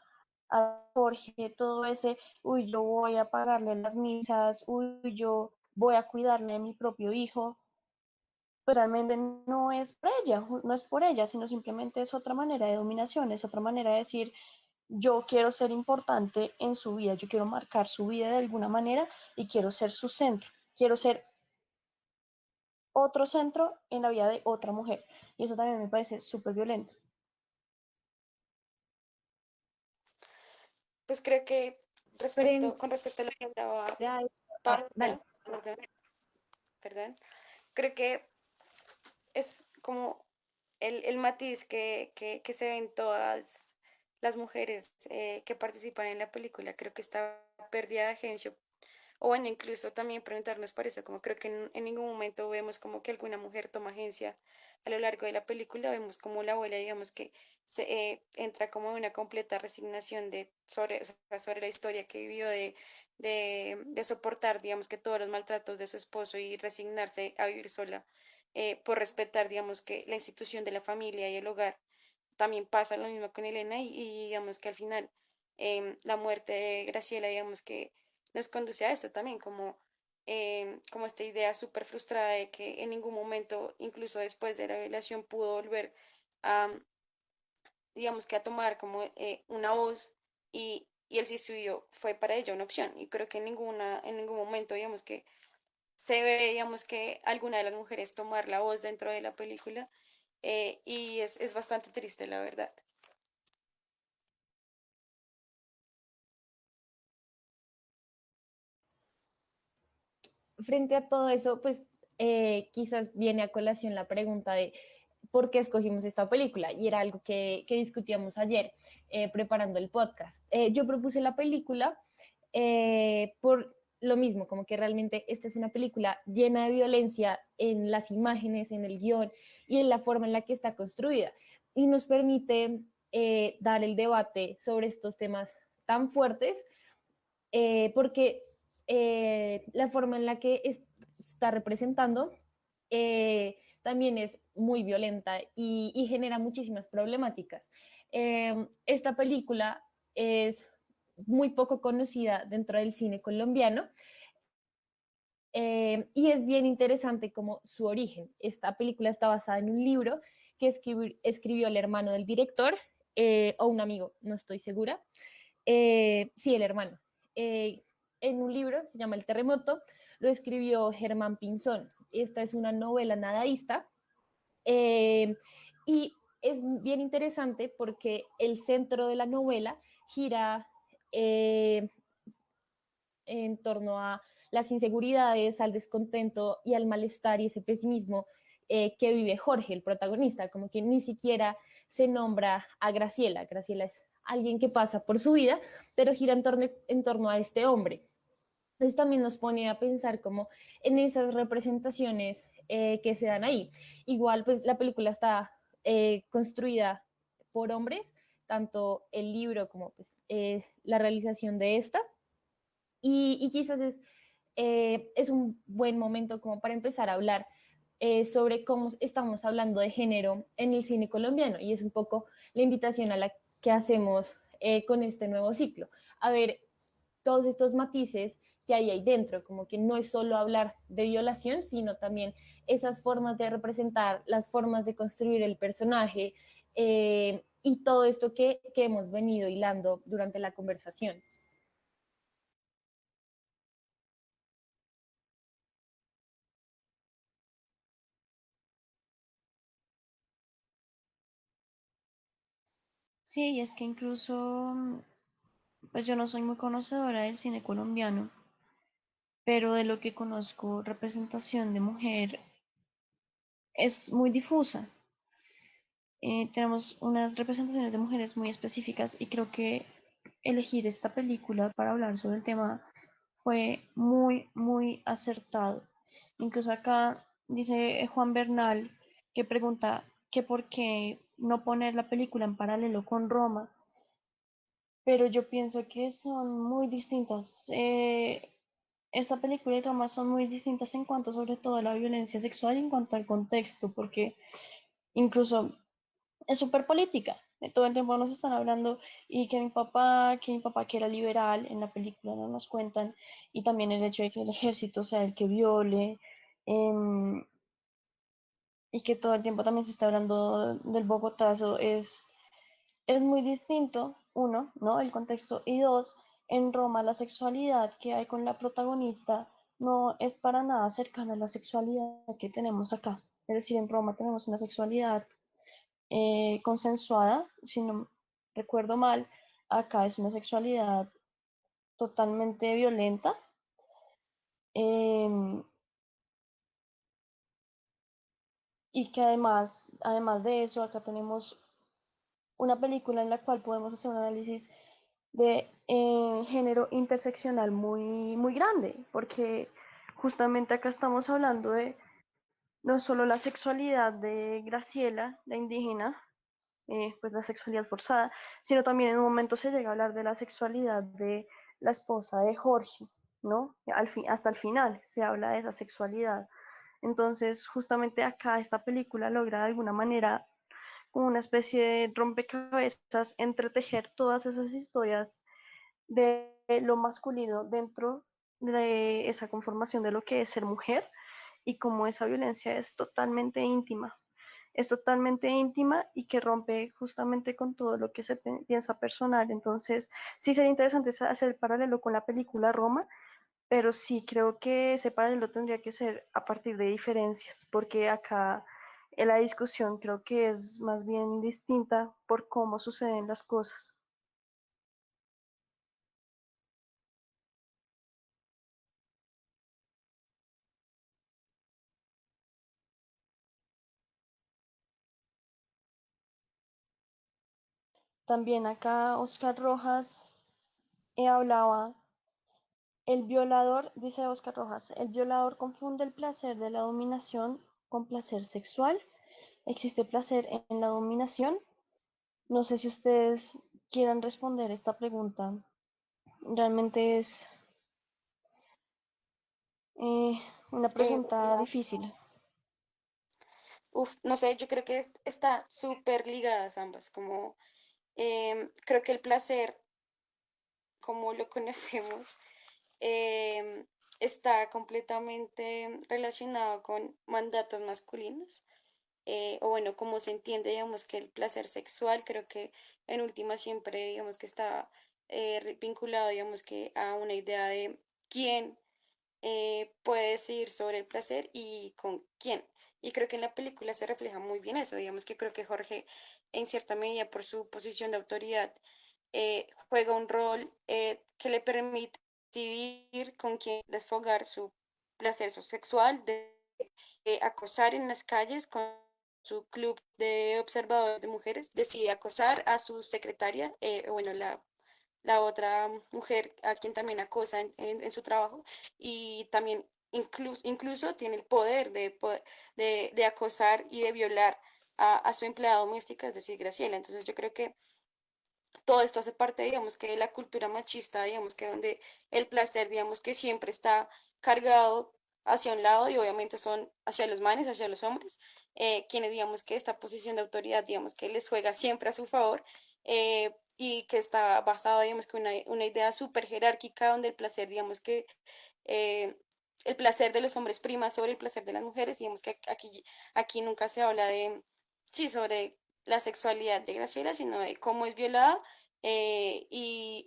a Jorge, todo ese, uy, yo voy a pagarle las misas, uy, yo voy a cuidarle de mi propio hijo, pues realmente no es por ella, no es por ella, sino simplemente es otra manera de dominación, es otra manera de decir, yo quiero ser importante en su vida, yo quiero marcar su vida de alguna manera y quiero ser su centro, quiero ser otro centro en la vida de otra mujer. Y eso también me parece súper violento. Pues creo que Frente con respecto a lo que hablaba a... dale. Paula, perdón, creo que es como el matiz que se ve en todas las mujeres que participan en la película. Creo que esta pérdida de agencia, o bueno, incluso también preguntarnos por eso, como creo que en ningún momento vemos como que alguna mujer toma agencia a lo largo de la película, vemos como la abuela, digamos que entra como en una completa resignación sobre, o sea, sobre la historia que vivió de soportar, digamos que todos los maltratos de su esposo y resignarse a vivir sola por respetar, digamos que la institución de la familia y el hogar. También pasa lo mismo con Elena y digamos que al final la muerte de Graciela, digamos que nos conduce a esto también, como esta idea súper frustrada de que en ningún momento, incluso después de la violación, pudo volver a, digamos que a tomar como una voz y el suicidio fue para ella una opción. Y creo que en ningún momento, digamos que se ve, digamos que alguna de las mujeres tomar la voz dentro de la película y es bastante triste, la verdad. Frente a todo eso, pues quizás viene a colación la pregunta de por qué escogimos esta película. Y era algo que discutíamos ayer preparando el podcast. Yo propuse la película por lo mismo, como que realmente esta es una película llena de violencia en las imágenes, en el guión y en la forma en la que está construida. Y nos permite dar el debate sobre estos temas tan fuertes porque la forma en la que está representando también es muy violenta y genera muchísimas problemáticas. Esta película es muy poco conocida dentro del cine colombiano y es bien interesante como su origen. Esta película está basada en un libro que escribió el hermano del director o un amigo, no estoy segura. Sí, el hermano. Eh, en un libro, se llama El Terremoto, lo escribió Germán Pinzón. Esta es una novela nadaísta eh, y es bien interesante porque el centro de la novela gira eh, en torno a las inseguridades, al descontento y al malestar y ese pesimismo que vive Jorge, el protagonista, como que ni siquiera se nombra a Graciela. Graciela es alguien que pasa por su vida, pero gira en torno a este hombre. Entonces también nos pone a pensar como en esas representaciones que se dan ahí. Igual, pues la película está construida por hombres, tanto el libro como pues, la realización de esta, y quizás es un buen momento como para empezar a hablar sobre cómo estamos hablando de género en el cine colombiano y es un poco la invitación a la que hacemos con este nuevo ciclo. A ver todos estos matices que hay ahí dentro, como que no es solo hablar de violación, sino también esas formas de representar, las formas de construir el personaje y todo esto que hemos venido hilando durante la conversación. Sí, y es que incluso, pues yo no soy muy conocedora del cine colombiano, pero de lo que conozco, representación de mujer es muy difusa. Tenemos unas representaciones de mujeres muy específicas y creo que elegir esta película para hablar sobre el tema fue muy, muy acertado. Incluso acá dice Juan Bernal que pregunta que por qué no poner la película en paralelo con Roma, pero yo pienso que son muy distintas. Esta película y Roma son muy distintas en cuanto sobre todo a la violencia sexual y en cuanto al contexto, porque incluso es súper política. Todo el tiempo nos están hablando y que mi papá que era liberal en la película no nos cuentan, y también el hecho de que el ejército sea el que viole, em, y que todo el tiempo también se está hablando del Bogotazo, es muy distinto, uno, ¿no? El contexto, y dos, en Roma la sexualidad que hay con la protagonista no es para nada cercana a la sexualidad que tenemos acá. Es decir, en Roma tenemos una sexualidad consensuada, si no recuerdo mal, acá es una sexualidad totalmente violenta. eh, y que además de eso, acá tenemos una película en la cual podemos hacer un análisis de género interseccional muy, muy grande, porque justamente acá estamos hablando de no solo la sexualidad de Graciela, la indígena, pues la sexualidad forzada, sino también en un momento se llega a hablar de la sexualidad de la esposa de Jorge, ¿no? Hasta el final se habla de esa sexualidad. Entonces, justamente acá esta película logra de alguna manera como una especie de rompecabezas entretejer todas esas historias de lo masculino dentro de esa conformación de lo que es ser mujer y cómo esa violencia es totalmente íntima y que rompe justamente con todo lo que se piensa personal. Entonces, sí sería interesante hacer el paralelo con la película Roma, pero sí creo que ese paralelo tendría que ser a partir de diferencias, porque acá en la discusión creo que es más bien distinta por cómo suceden las cosas. También acá Oscar Rojas hablaba El violador, dice Oscar Rojas, el violador confunde el placer de la dominación con placer sexual. ¿Existe placer en la dominación? No sé si ustedes quieran responder esta pregunta. Realmente es eh, una pregunta Bueno, difícil. no sé, yo creo que está súper ligadas ambas, como creo que el placer, como lo conocemos, em, está completamente relacionado con mandatos masculinos, o bueno, como se entiende, digamos, que el placer sexual, creo que en última siempre, digamos, que está vinculado, digamos, que a una idea de quién puede decidir sobre el placer y con quién. Y creo que en la película se refleja muy bien eso, digamos que creo que Jorge, en cierta medida, por su posición de autoridad, juega un rol que le permite decidir con quién desfogar su placer sexual, de acosar en las calles con su club de observadores de mujeres, decide acosar a su secretaria, bueno, la otra mujer a quien también acosa en su trabajo y también incluso tiene el poder de acosar y de violar a su empleada doméstica, es decir, Graciela. Entonces yo creo que todo esto hace parte, digamos, que de la cultura machista, digamos, que donde el placer, digamos, que siempre está cargado hacia un lado y obviamente son hacia los manes, hacia los hombres, quienes, digamos, que esta posición de autoridad, digamos, que les juega siempre a su favor y que está basado, digamos, que una idea súper jerárquica donde el placer, digamos, que eh, el placer de los hombres prima sobre el placer de las mujeres, digamos que aquí nunca se habla de, sí, sobre la sexualidad de Graciela, sino de cómo es violada e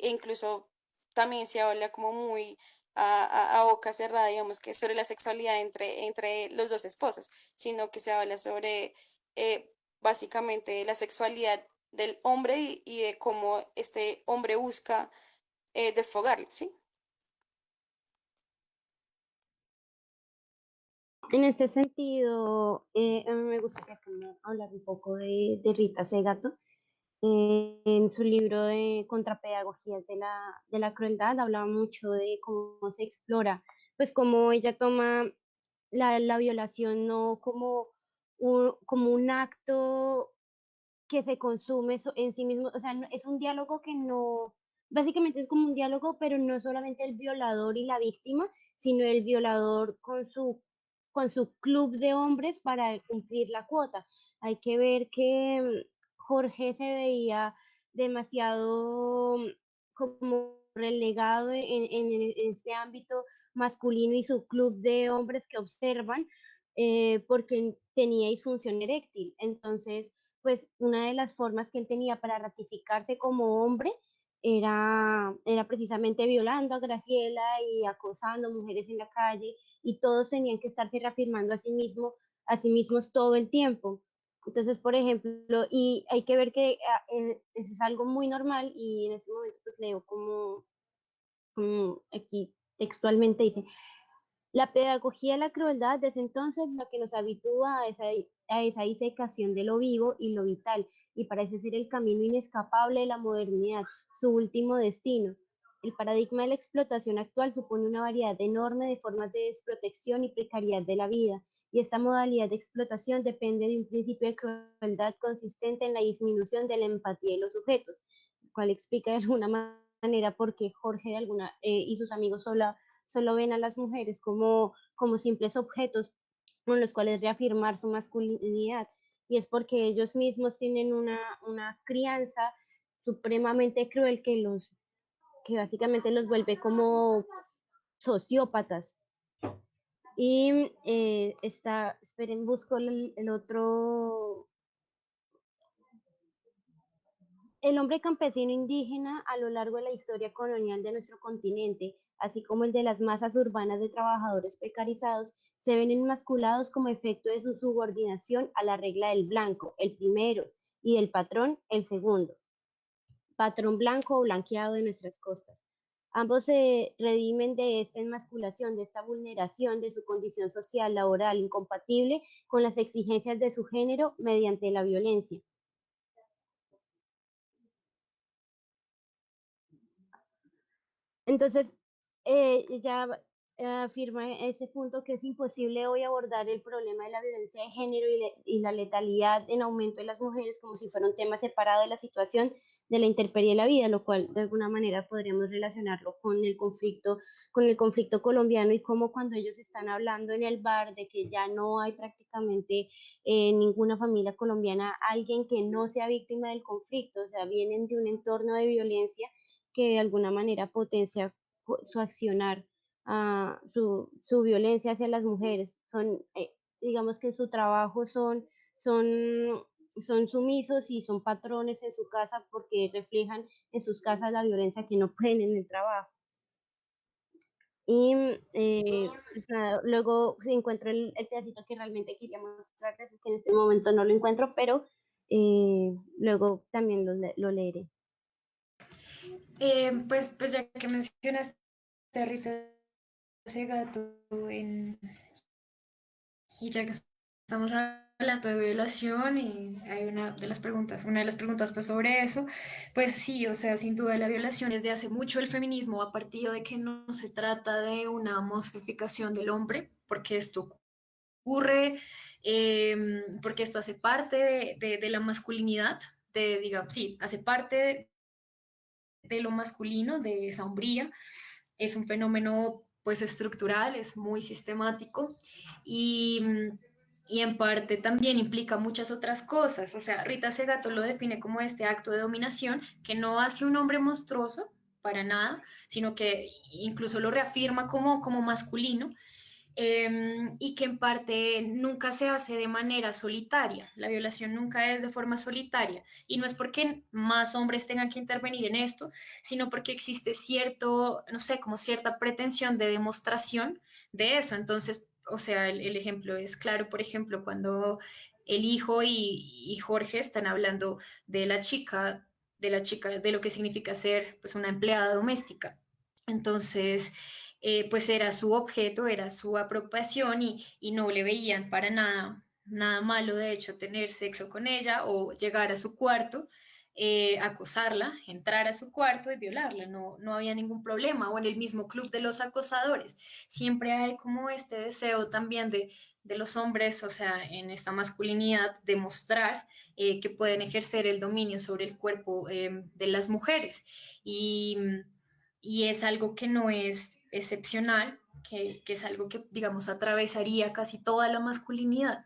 incluso también se habla como muy a boca cerrada, digamos que sobre la sexualidad entre los dos esposos, sino que se habla sobre básicamente la sexualidad del hombre y de cómo este hombre busca desfogarlo, ¿sí? En este sentido, a mí me gustaría como hablar un poco de Rita Segato. En su libro de Contrapedagogías de la crueldad hablaba mucho de cómo se explora, pues cómo ella toma la violación no como como un acto que se consume en sí mismo, o sea, es un diálogo que no, básicamente es como un diálogo, pero no solamente el violador y la víctima, sino el violador con su club de hombres para cumplir la cuota. Hay que ver que Jorge se veía demasiado como relegado en este ámbito masculino y su club de hombres que observan porque tenía disfunción eréctil. Entonces, pues una de las formas que él tenía para ratificarse como hombre era precisamente violando a Graciela y acosando mujeres en la calle y todos tenían que estarse reafirmando a sí mismos todo el tiempo. Entonces, por ejemplo, y hay que ver que eso es algo muy normal y en este momento pues leo como aquí textualmente dice, la pedagogía de la crueldad desde entonces la que nos habitúa a esa disecación de lo vivo y lo vital, y parece ser el camino inescapable de la modernidad, su último destino. El paradigma de la explotación actual supone una variedad enorme de formas de desprotección y precariedad de la vida, y esta modalidad de explotación depende de un principio de crueldad consistente en la disminución de la empatía de los sujetos, el cual explica de alguna manera por qué Jorge y sus amigos solo ven a las mujeres como simples objetos con los cuales reafirmar su masculinidad. Y es porque ellos mismos tienen una crianza supremamente cruel que básicamente los vuelve como sociópatas. Y esperen, busco el otro. El hombre campesino indígena a lo largo de la historia colonial de nuestro continente, así como el de las masas urbanas de trabajadores precarizados, se ven enmasculados como efecto de su subordinación a la regla del blanco, el primero, y del patrón, el segundo, patrón blanco o blanqueado de nuestras costas. Ambos se redimen de esta enmasculación, de esta vulneración de su condición social, laboral, incompatible con las exigencias de su género mediante la violencia. Entonces, ella afirma ese punto que es imposible hoy abordar el problema de la violencia de género y la letalidad en aumento de las mujeres como si fuera un tema separado de la situación de la intemperie de la vida, lo cual de alguna manera podríamos relacionarlo con el conflicto colombiano y cómo cuando ellos están hablando en el bar de que ya no hay prácticamente ninguna familia colombiana, alguien que no sea víctima del conflicto, o sea, vienen de un entorno de violencia que de alguna manera potencia su accionar, su violencia hacia las mujeres. Digamos que en su trabajo son, son sumisos y son patrones en su casa porque reflejan en sus casas la violencia que no pueden en el trabajo. Y pues nada, luego se encuentro el pedacito que realmente quería mostrarles, que en este momento no lo encuentro, pero luego también lo leeré. Pues ya que mencionaste a Rita Segato y ya que estamos hablando de violación y hay una de las preguntas pues sobre eso, pues sí, o sea, sin duda la violación desde hace mucho el feminismo ha partido de que no se trata de una monstrificación del hombre, porque esto ocurre, porque esto hace parte de la masculinidad, digamos, sí, hace parte de lo masculino, de esa hombría. Es un fenómeno pues estructural, es muy sistemático y, y en parte también implica muchas otras cosas. O sea, Rita Segato lo define como este acto de dominación que no hace un hombre monstruoso para nada, sino que incluso lo reafirma como masculino, y que en parte nunca se hace de manera solitaria. La violación nunca es de forma solitaria. Y no es porque más hombres tengan que intervenir en esto, sino porque existe cierto, no sé, como cierta pretensión de demostración de eso. Entonces, o sea, el ejemplo es claro, por ejemplo, cuando el hijo y Jorge están hablando de lo que significa ser pues una empleada doméstica. Entonces, pues era su objeto, era su apropiación y no le veían para nada, nada malo, de hecho, tener sexo con ella o llegar a su cuarto, acosarla, entrar a su cuarto y violarla, no, no había ningún problema, o en el mismo club de los acosadores. Siempre hay como este deseo también de los hombres, o sea, en esta masculinidad, demostrar que pueden ejercer el dominio sobre el cuerpo de las mujeres. Y es algo que no es excepcional, que es algo que, digamos, atravesaría casi toda la masculinidad,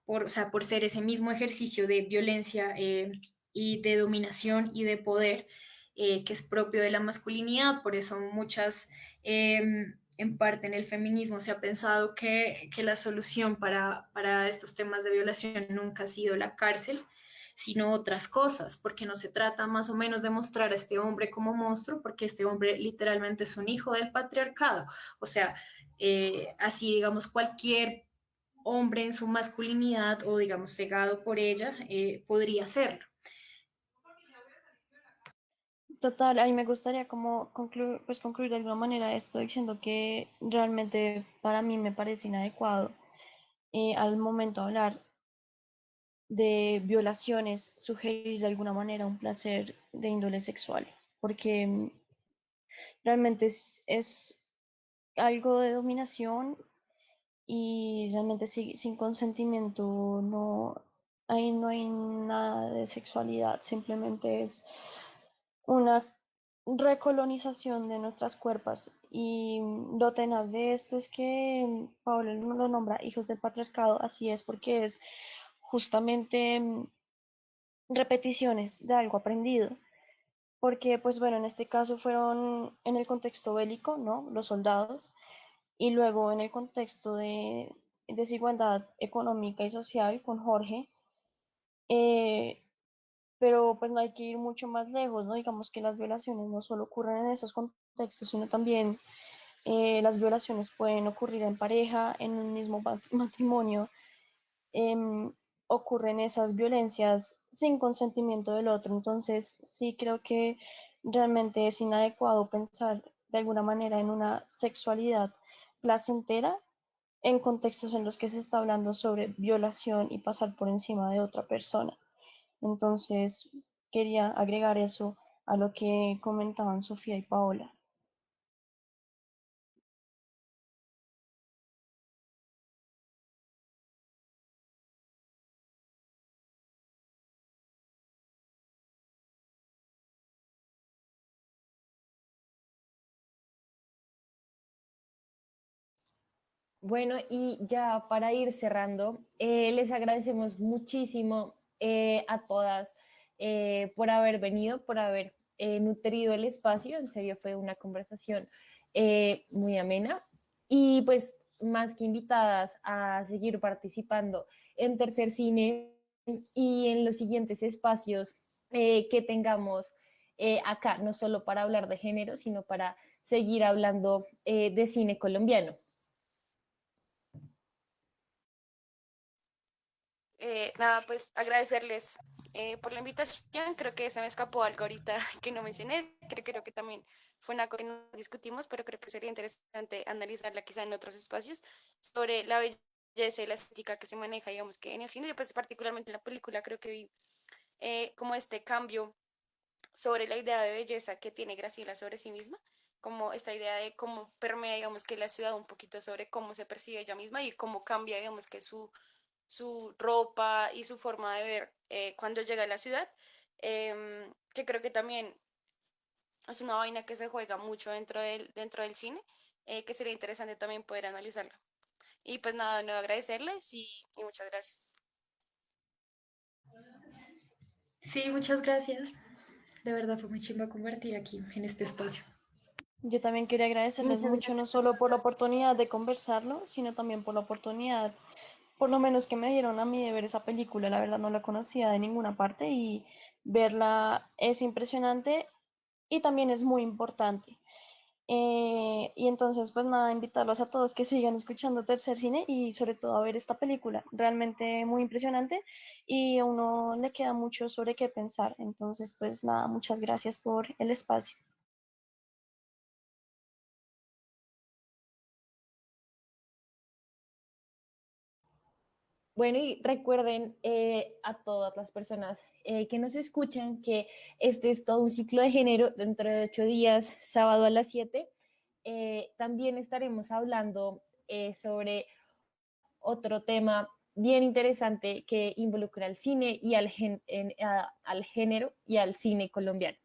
o sea, por ser ese mismo ejercicio de violencia y de dominación y de poder que es propio de la masculinidad. Por eso muchas, en parte en el feminismo se ha pensado que la solución para estos temas de violación nunca ha sido la cárcel, sino otras cosas, porque no se trata más o menos de mostrar a este hombre como monstruo, porque este hombre literalmente es un hijo del patriarcado. O sea, así digamos cualquier hombre en su masculinidad o digamos cegado por ella podría hacerlo. Total, a mí me gustaría como concluir de alguna manera esto diciendo que realmente para mí me parece inadecuado al momento de hablar de violaciones sugerir de alguna manera un placer de índole sexual, porque realmente es algo de dominación y realmente sin consentimiento ahí no hay nada de sexualidad, simplemente es una recolonización de nuestras cuerpos. Y lo tenaz de esto es que Pablo lo nombra hijos del patriarcado, así es porque es justamente repeticiones de algo aprendido. Porque, pues bueno, en este caso fueron en el contexto bélico, ¿no? Los soldados, y luego en el contexto de desigualdad económica y social con Jorge, eh, pero pues no hay que ir mucho más lejos, ¿no? Digamos que las violaciones no solo ocurren en esos contextos, sino también las violaciones pueden ocurrir en pareja, en un mismo matrimonio, em, ocurren esas violencias sin consentimiento del otro. Entonces, sí creo que realmente es inadecuado pensar de alguna manera en una sexualidad placentera en contextos en los que se está hablando sobre violación y pasar por encima de otra persona. Entonces, quería agregar eso a lo que comentaban Sofía y Paola. Bueno, y ya para ir cerrando, les agradecemos muchísimo a todas por haber venido, por haber nutrido el espacio. En serio, fue una conversación muy amena. Y pues más que invitadas a seguir participando en Tercer Cine y en los siguientes espacios que tengamos acá, no solo para hablar de género, sino para seguir hablando de cine colombiano. Nada, pues agradecerles por la invitación. Creo que se me escapó algo ahorita que no mencioné. Creo que también fue una cosa que no discutimos, pero creo que sería interesante analizarla quizá en otros espacios sobre la belleza y la estética que se maneja, digamos que en el cine, y pues particularmente en la película, creo que vi como este cambio sobre la idea de belleza que tiene Graciela sobre sí misma, como esta idea de cómo permea, digamos, que la ciudad un poquito sobre cómo se percibe ella misma y cómo cambia, digamos, que su ropa y su forma de ver cuando llega a la ciudad, que creo que también es una vaina que se juega mucho dentro del cine, que sería interesante también poder analizarla. Y pues nada, de nuevo agradecerles y muchas gracias. Sí, muchas gracias. De verdad fue muy chimba compartir aquí en este espacio. Yo también quería agradecerles Muchas mucho, gracias. no solo por la oportunidad de conversarlo, sino también por la oportunidad, por lo menos que me dieron a mí de ver esa película. La verdad no la conocía de ninguna parte y verla es impresionante y también es muy importante. Y entonces, pues nada, invitarlos a todos que sigan escuchando Tercer Cine y sobre todo a ver esta película, realmente muy impresionante y a uno le queda mucho sobre qué pensar. Entonces, pues nada, muchas gracias por el espacio. Bueno, y recuerden a todas las personas que nos escuchan que este es todo un ciclo de género dentro de 8 días, sábado a las 7. También estaremos hablando sobre otro tema bien interesante que involucra al cine y al género y al cine colombiano.